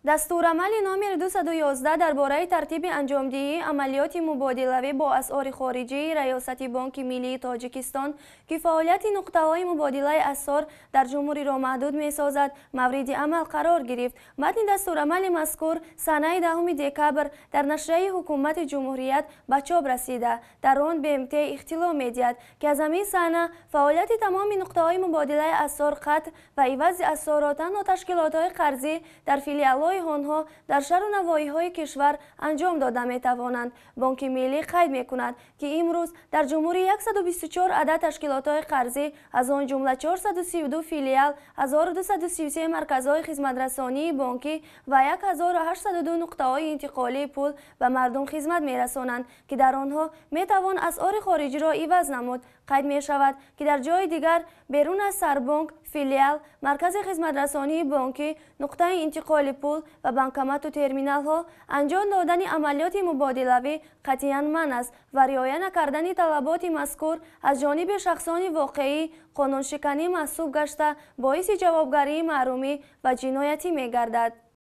دستورالعمل نامبر 211 درباره ترتیب انجامدهی عملیات مبادله‌ای با اسعار خارجی ریاست بانک ملی تاجیکستان که فعالیت نقطه‌های مبادله اسعار در جمهوری را محدود می‌سازد مورد عمل قرار گرفت. متن دستورالعمل مذکور سنه 10 دکبر در نشریه حکومت جمهوریت به چاپ رسیده. در آن به امتیاز اطلاع می‌دهد که از همین سنه فعالیت تمام نقطه‌های مبادله اسعار قطع و عوض اسعار تنها تشکیلات‌های قرضی در فیلیال‌های آنها در شهر و نواحی‌های کشور انجام داده می‌توانند. بانک ملی قید می‌کند که امروز در جمهوری 124 عدد تشکیلات‌های قرضی از آن جمله 432 فیلیال، 1233 مرکزهای خدمت‌رسانی بانکی و 1802 نقطه‌های انتقالی پول به مردم خدمت می‌رسانند که در آنها می‌توان اسعار خارجی را عوض نمود. قید می‌شود که در جای دیگر بیرون از سربانک، فیلیال، مرکز خدمت‌رسانی بانکی، نقطه انتقال پول و بانکمت و ترمینال ها انجام دادن عملیات مبادله‌ای قطعاً منع است و رعایت نکردن طلبات مذکور از جانب شخصان واقعی قانون شکنی محسوب گشته باعث جوابگری محرومی و جنایتی می‌گردد.